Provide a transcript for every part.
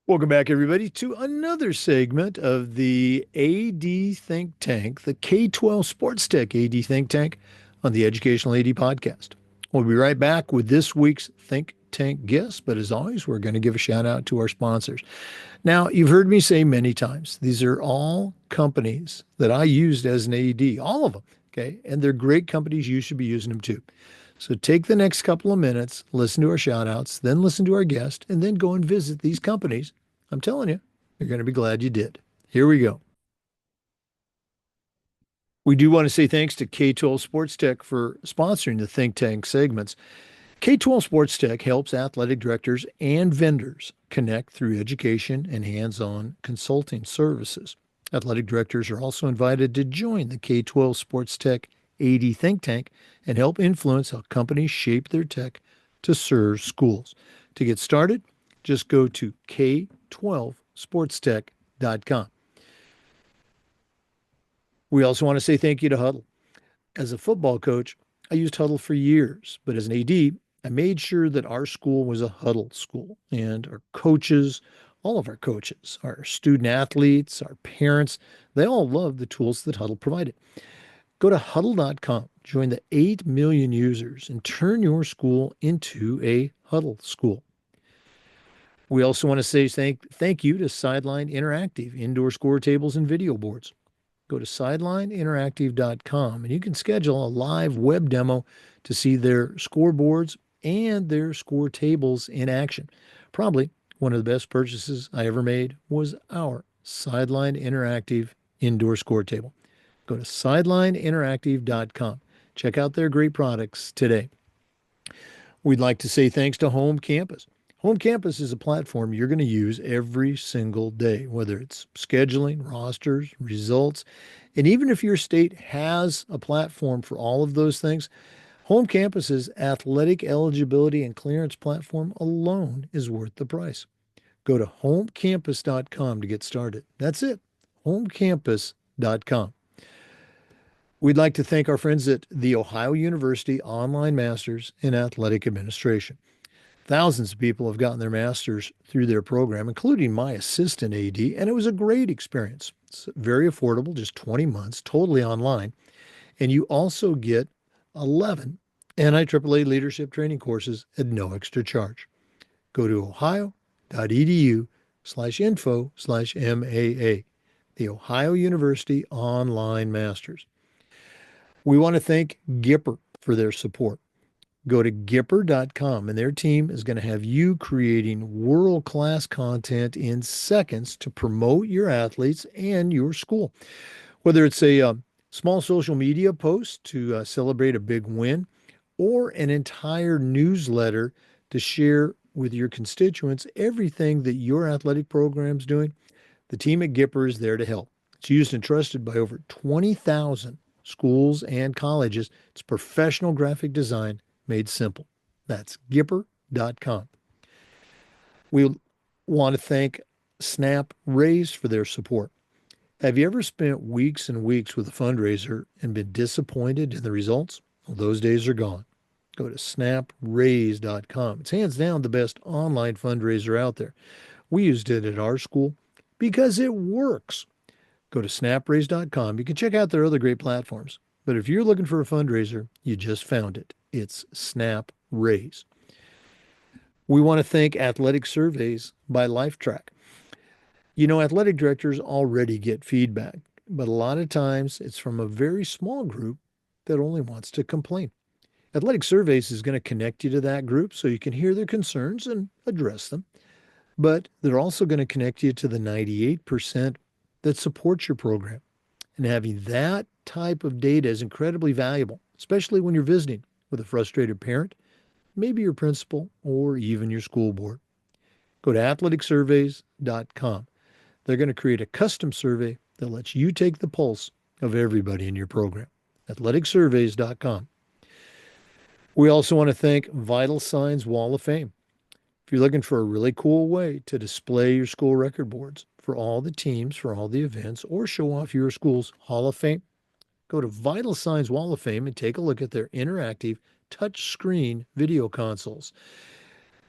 Welcome back, everybody, to another segment of the AD Think Tank, the K-12 Sports Tech AD Think Tank on the Educational AD Podcast. We'll be right back with this week's Think Tank guest, but as always, we're going to give a shout out to our sponsors. Now, you've heard me say many times, these are all companies that I used as an AD, all of them, okay? And they're great companies. You should be using them too. So take the next couple of minutes, listen to our shout outs, then listen to our guest, and then go and visit these companies. I'm telling you, you're going to be glad you did. Here we go. We do want to say thanks to K-12 Sports Tech for sponsoring the Think Tank segments. K-12 Sports Tech helps athletic directors and vendors connect through education and hands-on consulting services. Athletic directors are also invited to join the K-12 Sports Tech AD Think Tank and help influence how companies shape their tech to serve schools. To get started, just go to k12sportstech.com. We also want to say thank you to Huddle. As a football coach, I used Huddle for years, but as an AD, I made sure that our school was a Huddle school and our coaches, all of our coaches, our student athletes, our parents, they all love the tools that Huddle provided. Go to huddle.com, join the 8 million users, and turn your school into a Huddle school. We also want to say thank you to Sideline Interactive, indoor score tables and video boards. Go to sidelineinteractive.com and you can schedule a live web demo to see their scoreboards and their score tables in action. Probably one of the best purchases I ever made was our Sideline Interactive indoor score table. Go to sidelineinteractive.com. Check out their great products today. We'd like to say thanks to Home Campus. Home Campus is a platform you're going to use every single day, whether it's scheduling, rosters, results, and even if your state has a platform for all of those things, Home Campus's athletic eligibility and clearance platform alone is worth the price. Go to homecampus.com to get started. That's it, homecampus.com. We'd like to thank our friends at the Ohio University Online Masters in Athletic Administration. Thousands of people have gotten their master's through their program, including my assistant AD, and it was a great experience. It's very affordable, just 20 months, totally online. And you also get 11 NIAAA leadership training courses at no extra charge. Go to ohio.edu/info/MAA, the Ohio University Online Masters. We want to thank Gipper for their support. Go to Gipper.com and their team is going to have you creating world-class content in seconds to promote your athletes and your school. Whether it's a small social media post to celebrate a big win or an entire newsletter to share with your constituents everything that your athletic program's doing, the team at Gipper is there to help. It's used and trusted by over 20,000 schools and colleges. It's professional graphic design made simple. That's Gipper.com. We want to thank Snap Raise for their support. Have you ever spent weeks and weeks with a fundraiser and been disappointed in the results? Well, those days are gone. Go to snapraise.com. It's hands down the best online fundraiser out there. We used it at our school because it works. Go to snapraise.com. You can check out their other great platforms. But if you're looking for a fundraiser, you just found it. It's Snap Raise. We want to thank Athletic Surveys by LifeTrack. You know, athletic directors already get feedback, but a lot of times it's from a very small group that only wants to complain. Athletic Surveys is going to connect you to that group so you can hear their concerns and address them. But they're also going to connect you to the 98% that supports your program. And having that type of data is incredibly valuable, especially when you're visiting with a frustrated parent, maybe your principal, or even your school board. Go to athleticsurveys.com. They're going to create a custom survey that lets you take the pulse of everybody in your program. athleticsurveys.com. We also want to thank Vital Signs Wall of Fame. If you're looking for a really cool way to display your school record boards for all the teams, for all the events, or show off your school's Hall of Fame, go to Vital Signs Wall of Fame and take a look at their interactive touch screen video consoles.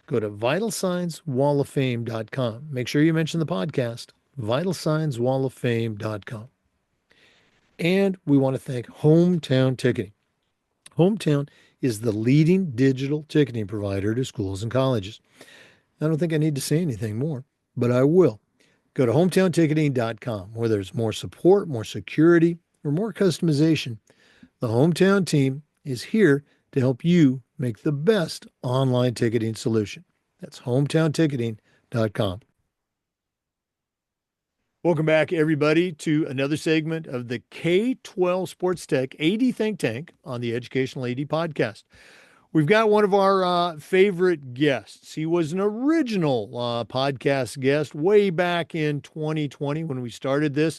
Go to vitalsignswalloffame.com. Make sure you mention the podcast, vitalsignswalloffame.com. And we want to thank Hometown Ticketing. Hometown is the leading digital ticketing provider to schools and colleges. I don't think I need to say anything more, but I will. Go to hometownticketing.com where there's more support, more security, or more customization. The Hometown team is here to help you make the best online ticketing solution. That's hometownticketing.com. Welcome back, everybody, to another segment of the K-12 Sports Tech AD Think Tank on the Educational AD Podcast. We've got one of our favorite guests. He was an original podcast guest way back in 2020 when we started this.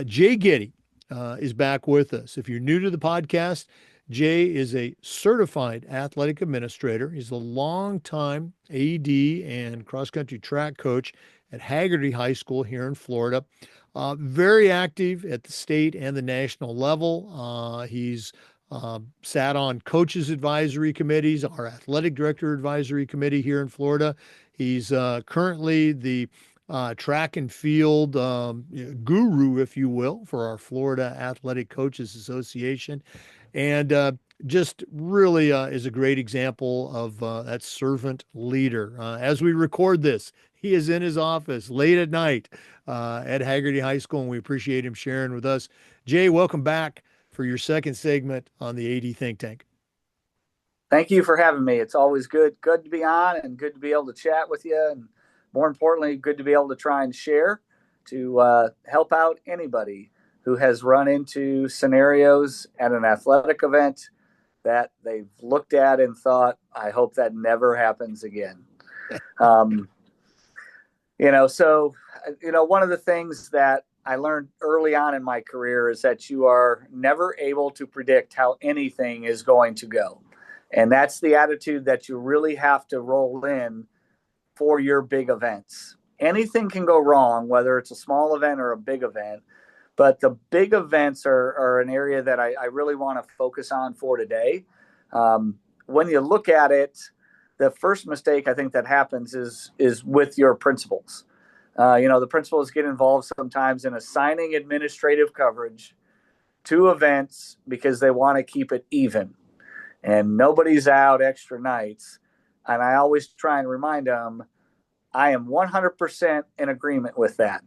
Jay Getty is back with us. If you're new to the podcast, Jay is a certified athletic administrator. He's a longtime AD and cross-country track coach at Hagerty High School here in Florida. Very active at the state and the national level. He's sat on coaches advisory committees, our athletic director advisory committee here in Florida. He's currently the track and field guru, if you will, for our Florida Athletic Coaches Association. And just really is a great example of that servant leader. As we record this, he is in his office late at night at Hagerty High School, and we appreciate him sharing with us. Jay, welcome back for your second segment on the AD Think Tank. Thank you for having me. It's always good to be on and good to be able to chat with you. And more importantly, good to be able to try and share to help out anybody who has run into scenarios at an athletic event that they've looked at and thought, I hope that never happens again. One of the things that I learned early on in my career is that you are never able to predict how anything is going to go. And that's the attitude that you really have to roll in for your big events. Anything can go wrong, whether it's a small event or a big event. But the big events are an area that I really want to focus on for today. When you look at it, the first mistake I think that happens is with your principals. The principals get involved sometimes in assigning administrative coverage to events because they want to keep it even. And nobody's out extra nights. And I always try and remind them, I am 100% in agreement with that.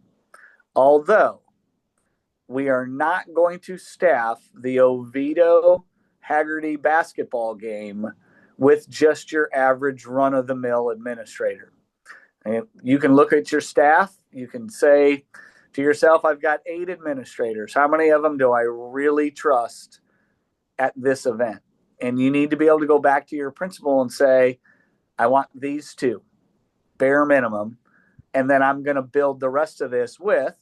Although we are not going to staff the Oviedo Hagerty basketball game with just your average run-of-the-mill administrator. And you can look at your staff. You can say to yourself, I've got 8 administrators. How many of them do I really trust at this event? And you need to be able to go back to your principal and say, I want these 2, bare minimum. And then I'm going to build the rest of this with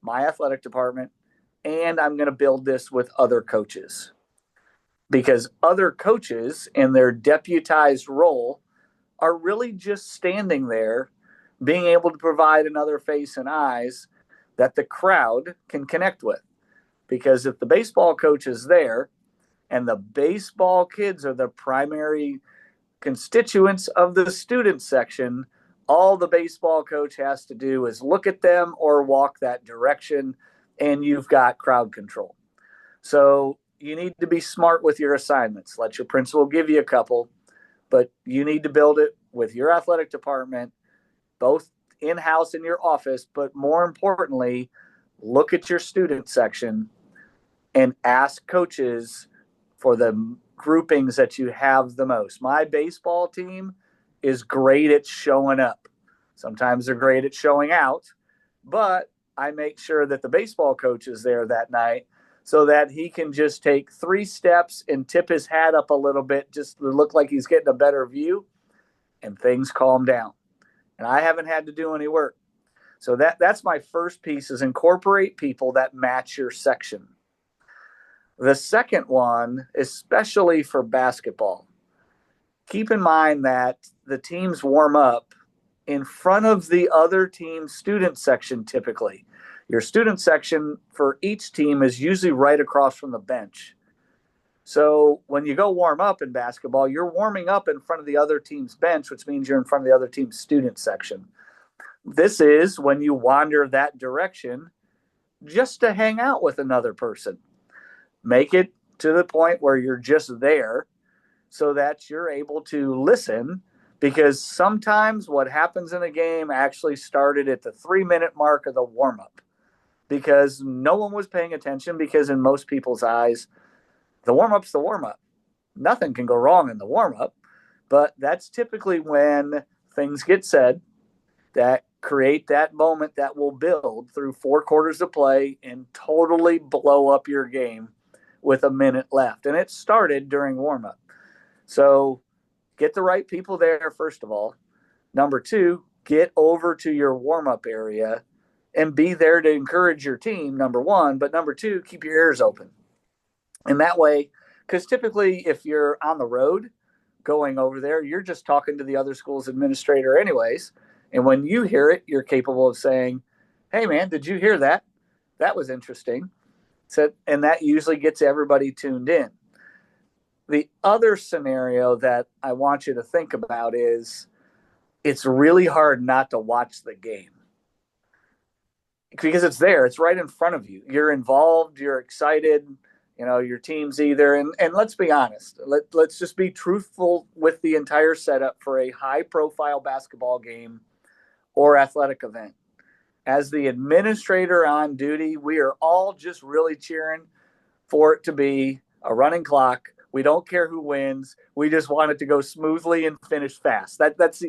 my athletic department, and I'm going to build this with other coaches. Because other coaches in their deputized role are really just standing there, being able to provide another face and eyes that the crowd can connect with. Because if the baseball coach is there and the baseball kids are the primary constituents of the student section, all the baseball coach has to do is look at them or walk that direction, and you've got crowd control. So you need to be smart with your assignments. Let your principal give you a couple, but you need to build it with your athletic department, both in-house in your office, but more importantly, look at your student section and ask coaches for the groupings that you have the most. My baseball team is great at showing up. Sometimes they're great at showing out, but I make sure that the baseball coach is there that night so that he can just take 3 steps and tip his hat up a little bit just to look like he's getting a better view, and things calm down. And I haven't had to do any work. So that's my first piece, is incorporate people that match your section. The second one, especially for basketball, keep in mind that the teams warm up in front of the other team's student section typically. Your student section for each team is usually right across from the bench. So when you go warm up in basketball, you're warming up in front of the other team's bench, which means you're in front of the other team's student section. This is when you wander that direction just to hang out with another person. Make it to the point where you're just there so that you're able to listen, because sometimes what happens in a game actually started at the 3-minute mark of the warm up because no one was paying attention, because in most people's eyes, the warm up's the warm up. Nothing can go wrong in the warm up, but that's typically when things get said that create that moment that will build through 4 quarters of play and totally blow up your game with a minute left. And it started during warm up. So get the right people there, first of all. Number two, get over to your warm up area and be there to encourage your team, number one. But number two, keep your ears open. And that way, because typically if you're on the road going over there, you're just talking to the other school's administrator, anyways. And when you hear it, you're capable of saying, hey, man, did you hear that? That was interesting. So, and that usually gets everybody tuned in. The other scenario that I want you to think about is it's really hard not to watch the game because it's there. It's right in front of you. You're involved. You're excited. You know, your team's either, and let's be honest, let's just be truthful with the entire setup for a high profile basketball game or athletic event. As the administrator on duty, we are all just really cheering for it to be a running clock. We don't care who wins. We just want it to go smoothly and finish fast. That's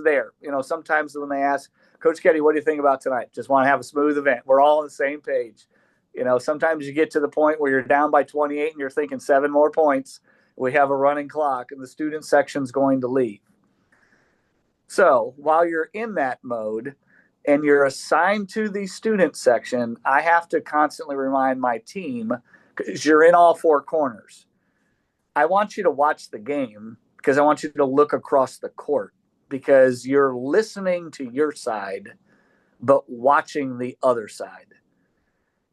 there. You know, sometimes when they ask, Coach Getty, what do you think about tonight? Just want to have a smooth event. We're all on the same page. You know, sometimes you get to the point where you're down by 28 and you're thinking 7 more points. We have a running clock and the student section's going to leave. So while you're in that mode and you're assigned to the student section, I have to constantly remind my team, because you're in all 4 corners, I want you to watch the game because I want you to look across the court, because you're listening to your side, but watching the other side,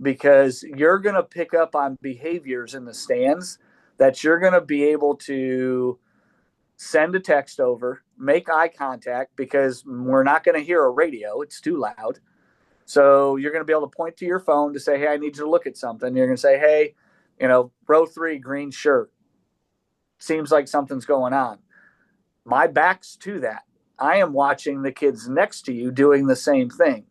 because you're going to pick up on behaviors in the stands that you're going to be able to send a text over, make eye contact, because we're not going to hear a radio. It's too loud. So you're going to be able to point to your phone to say, hey, I need you to look at something. You're going to say, hey, you know, row 3, green shirt. Seems like something's going on. My back's to that. I am watching the kids next to you doing the same thing,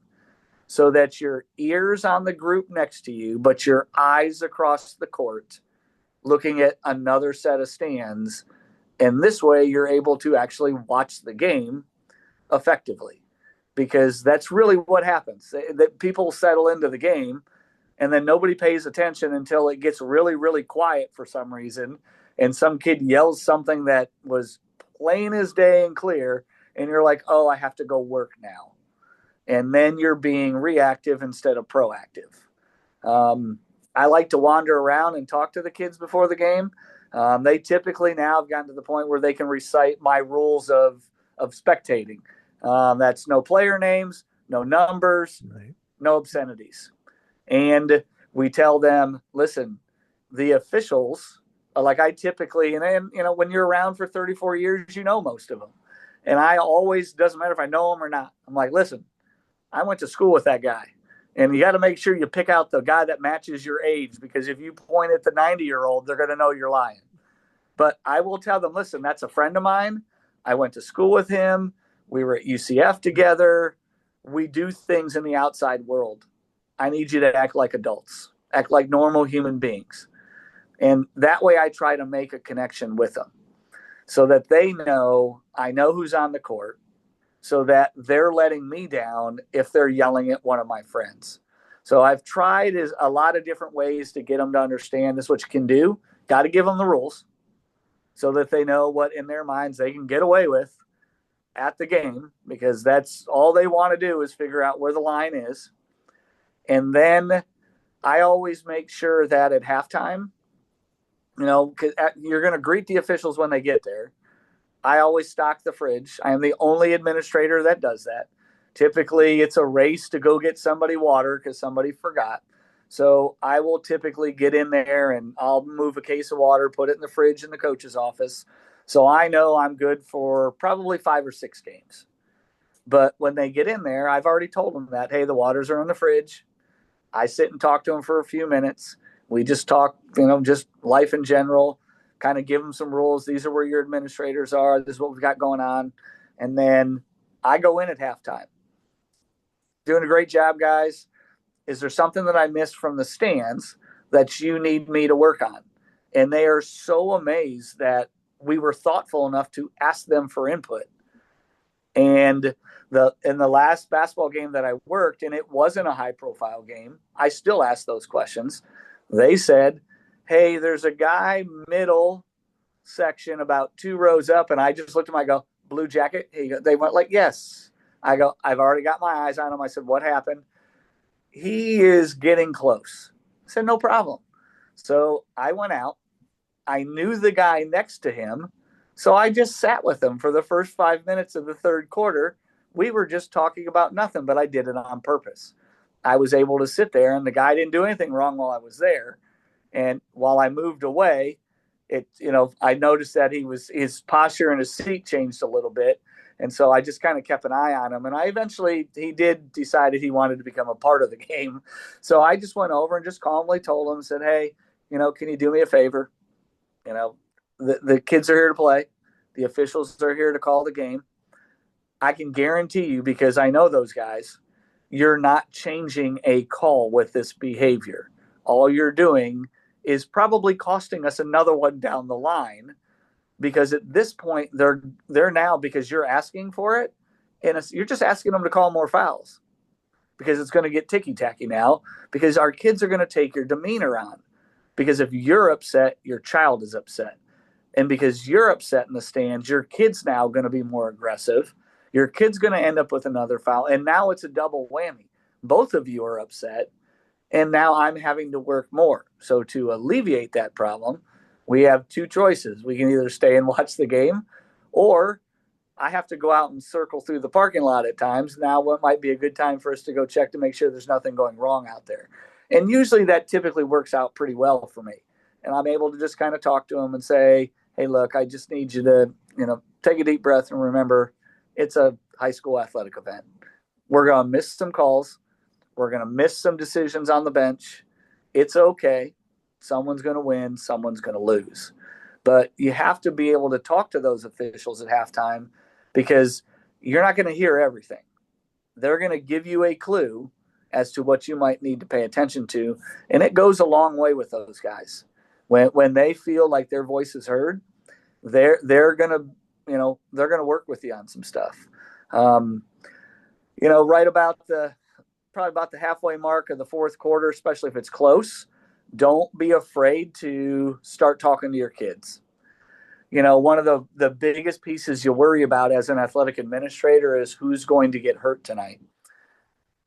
so that your ears on the group next to you, but your eyes across the court looking at another set of stands. And this way you're able to actually watch the game effectively, because that's really what happens. That people settle into the game and then nobody pays attention until it gets really, really quiet for some reason. And some kid yells something that was plain as day and clear. And you're like, oh, I have to go work now. And then you're being reactive instead of proactive. I like to wander around and talk to the kids before the game. They typically now have gotten to the point where they can recite my rules of spectating. That's no player names, no numbers, right, no obscenities. And we tell them, listen, the officials, like I typically, and you know, when you're around for 34 years, you know most of them. And I always, doesn't matter if I know them or not, I'm like, listen, I went to school with that guy. And you got to make sure you pick out the guy that matches your age, because if you point at the 90-year-old, they're going to know you're lying. But I will tell them, listen, that's a friend of mine. I went to school with him. We were at UCF together. We do things in the outside world. I need you to act like adults, act like normal human beings. And that way I try to make a connection with them so that they know I know who's on the court, so that they're letting me down if they're yelling at one of my friends. So I've tried a lot of different ways to get them to understand this is what you can do. Got to give them the rules so that they know what in their minds they can get away with at the game, because that's all they want to do is figure out where the line is. And then I always make sure that at halftime, you know, you're going to greet the officials when they get there. I always stock the fridge. I am the only administrator that does that. Typically, it's a race to go get somebody water because somebody forgot. So I will typically get in there and I'll move a case of water, put it in the fridge in the coach's office. So I know I'm good for probably 5 or 6 games. But when they get in there, I've already told them that, hey, the waters are in the fridge. I sit and talk to them for a few minutes. We just talk, just life in general, kind of give them some rules. These are where your administrators are. This is what we've got going on. And then I go in at halftime. Doing a great job, guys. Is there something that I missed from the stands that you need me to work on? And they are so amazed that we were thoughtful enough to ask them for input. And in the last basketball game that I worked, and it wasn't a high profile game, I still asked those questions. They said, hey, there's a guy middle section about 2 rows up. And I just looked at him, I go, blue jacket? They went like, yes. I go, I've already got my eyes on him. I said, what happened? He is getting close. I said, no problem. So I went out. I knew the guy next to him. So I just sat with him for the first 5 minutes of the third quarter. We were just talking about nothing, but I did it on purpose. I was able to sit there, and the guy didn't do anything wrong while I was there. And while I moved away, I noticed that his posture in his seat changed a little bit. And so I just kind of kept an eye on him. And he did decide that he wanted to become a part of the game. So I just went over and just calmly told him, said, hey, can you do me a favor? The kids are here to play. The officials are here to call the game. I can guarantee you, because I know those guys, you're not changing a call with this behavior. All you're doing is probably costing us another one down the line, because at this point they're now, because you're asking for it, and you're just asking them to call more fouls, because it's going to get ticky-tacky now, because our kids are going to take your demeanor on. Because if you're upset, your child is upset. And because you're upset in the stands, your kid's now going to be more aggressive. Your kid's going to end up with another foul. And now it's a double whammy. Both of you are upset. And now I'm having to work more. So to alleviate that problem, we have 2 choices. We can either stay and watch the game, or I have to go out and circle through the parking lot at times. Now, what might be a good time for us to go check to make sure there's nothing going wrong out there. And usually that typically works out pretty well for me. And I'm able to just kind of talk to them and say, hey, look, I just need you to, take a deep breath and remember it's a high school athletic event. We're going to miss some calls. We're going to miss some decisions on the bench. It's okay. Someone's going to win. Someone's going to lose. But you have to be able to talk to those officials at halftime, because you're not going to hear everything. They're going to give you a clue as to what you might need to pay attention to. And it goes a long way with those guys. When they feel like their voice is heard, they're going to work with you on some stuff. Right about probably about the halfway mark of the fourth quarter, especially if it's close, don't be afraid to start talking to your kids. One of the biggest pieces you worry about as an athletic administrator is who's going to get hurt tonight.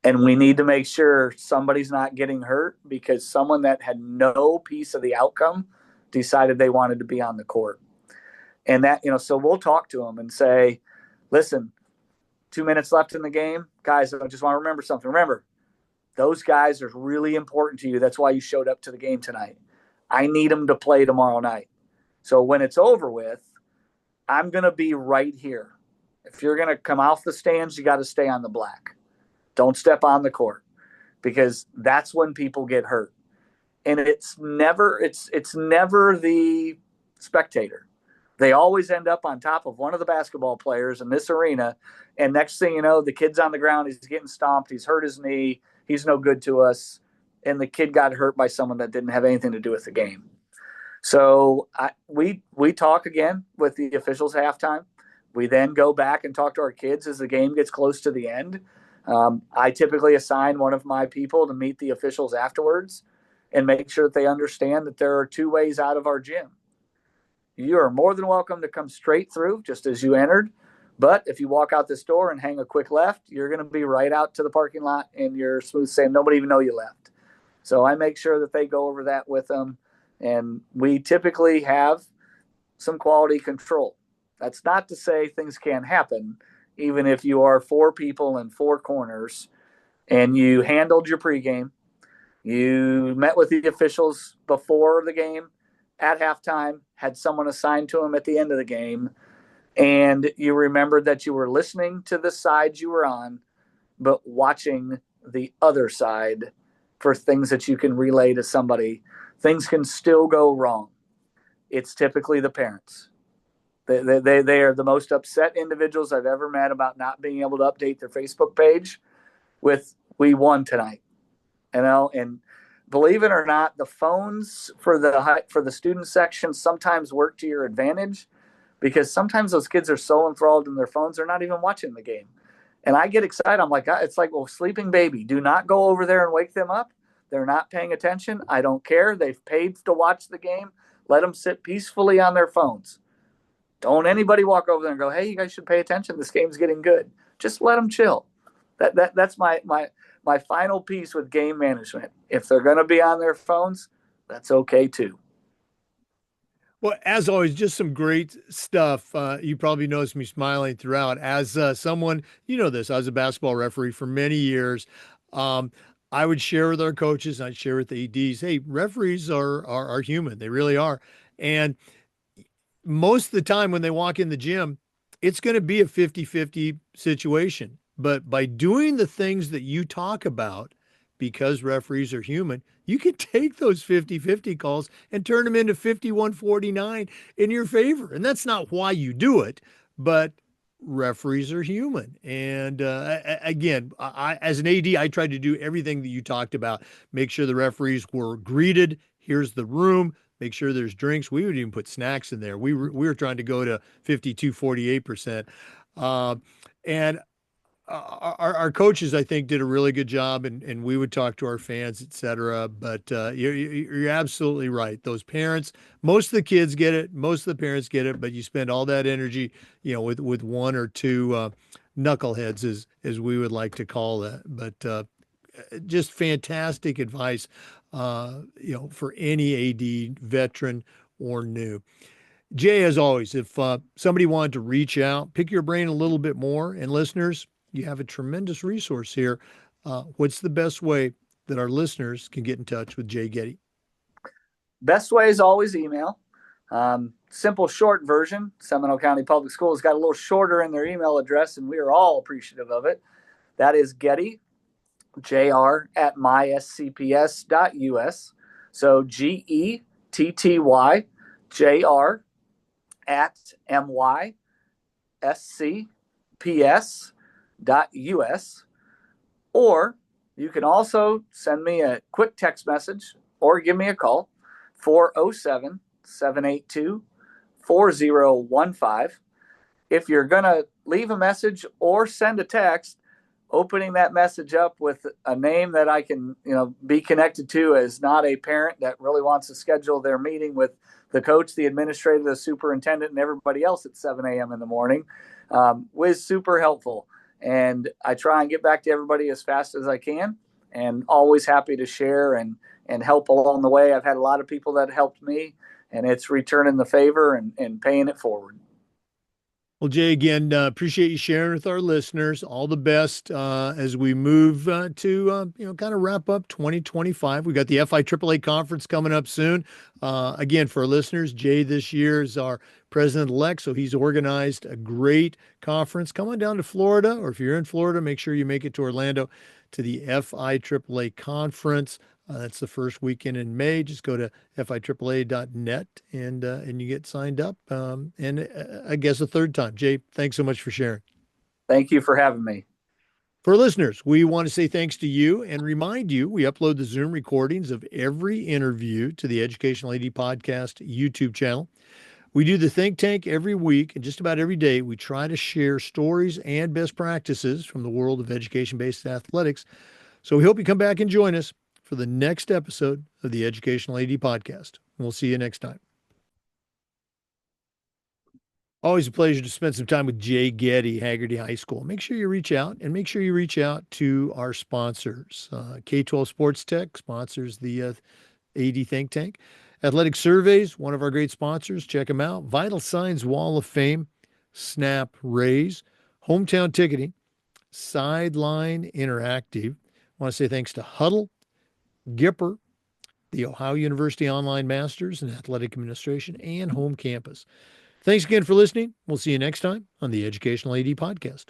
And we need to make sure somebody's not getting hurt because someone that had no piece of the outcome decided they wanted to be on the court. And that, so we'll talk to them and say, listen, 2 minutes left in the game. Guys, I just want to remember something. Remember, those guys are really important to you. That's why you showed up to the game tonight. I need them to play tomorrow night. So when it's over with, I'm going to be right here. If you're going to come off the stands, you got to stay on the black. Don't step on the court, because that's when people get hurt. And it's never the spectator. They always end up on top of one of the basketball players in this arena. And next thing you know, the kid's on the ground. He's getting stomped. He's hurt his knee. He's no good to us. And the kid got hurt by someone that didn't have anything to do with the game. So we talk again with the officials at halftime. We then go back and talk to our kids as the game gets close to the end. I typically assign one of my people to meet the officials afterwards and make sure that they understand that there are 2 ways out of our gym. You are more than welcome to come straight through just as you entered. But if you walk out this door and hang a quick left, you're going to be right out to the parking lot and you're smooth sailing. Nobody even know you left. So I make sure that they go over that with them. And we typically have some quality control. That's not to say things can't happen, even if you are 4 people in 4 corners and you handled your pregame, You met with the officials before the game, at halftime, had someone assigned to them at the end of the game, and you remembered that you were listening to the side you were on, but watching the other side for things that you can relay to somebody. Things can still go wrong. It's typically the parents. They are the most upset individuals I've ever met about not being able to update their Facebook page with "we won tonight," and believe it or not, the phones for the student section sometimes work to your advantage, because sometimes those kids are so enthralled in their phones they're not even watching the game. And I get excited. I'm like, it's like, well, sleeping baby. Do not go over there and wake them up. They're not paying attention. I don't care. They've paid to watch the game. Let them sit peacefully on their phones. Don't anybody walk over there and go, "Hey, you guys should pay attention. This game's getting good." Just let them chill. That's my final piece with game management. If they're going to be on their phones, that's okay too. Well, as always, just some great stuff. You probably noticed me smiling throughout. As someone, you know this, I was a basketball referee for many years. Um, I would share with our coaches, and I'd share with the ADs, hey, referees are human. They really are. And most of the time when they walk in the gym, it's going to be a 50-50 situation. But by doing the things that you talk about, because referees are human, you can take those 50-50 calls and turn them into 51-49 in your favor. And that's not why you do it, but referees are human. And again, as an AD, I tried to do everything that you talked about. Make sure the referees were greeted. Here's the room. Make sure there's drinks. We would even put snacks in there. We were trying to go to 52-48%. And our coaches, I think, did a really good job, and we would talk to our fans, et cetera. But you're absolutely right. Those parents, most of the kids get it, most of the parents get it, but you spend all that energy, with one or two knuckleheads, as we would like to call that. But just fantastic advice, for any AD, veteran or new. Jay, as always, if somebody wanted to reach out, pick your brain a little bit more, and listeners, you have a tremendous resource here. What's the best way that our listeners can get in touch with Jay Getty? Best way is always email. Simple, short version. Seminole County Public Schools got a little shorter in their email address, and we are all appreciative of it. That is Getty, JR at myscps.us. So GETTY, JR at myscps.us. Or you can also send me a quick text message or give me a call, 407-782-4015. If you're going to leave a message or send a text, opening that message up with a name that I can, be connected to as not a parent that really wants to schedule their meeting with the coach, the administrator, the superintendent, and everybody else at 7 a.m. in the morning, was super helpful. And I try and get back to everybody as fast as I can, and always happy to share and help along the way. I've had a lot of people that helped me, and it's returning the favor and paying it forward. Well, Jay, again, appreciate you sharing with our listeners. All the best as we move to, kind of wrap up 2025. We got the FIAAA conference coming up soon. Again, for our listeners, Jay this year is our president-elect, so he's organized a great conference. Come on down to Florida, or if you're in Florida, make sure you make it to Orlando to the FIAAA conference. That's the first weekend in May. Just go to fiaaa.net and you get signed up. I guess a third time. Jay, thanks so much for sharing. Thank you for having me. For listeners, we want to say thanks to you and remind you we upload the Zoom recordings of every interview to the Educational AD Podcast YouTube channel. We do the Think Tank every week, and just about every day we try to share stories and best practices from the world of education-based athletics. So we hope you come back and join us for the next episode of the Educational AD Podcast. We'll see you next time. Always a pleasure to spend some time with Jay Getty, Hagerty High School. Make sure you reach out, and make sure you reach out to our sponsors. K-12 Sports Tech sponsors the AD Think Tank. Athletic Surveys, one of our great sponsors. Check them out. Vital Signs Wall of Fame, Snap Raise, Hometown Ticketing, Sideline Interactive. I want to say thanks to Huddle, Gipper, the Ohio University Online Masters in Athletic Administration, and home campus. Thanks again for listening. We'll see you next time on the Educational AD Podcast.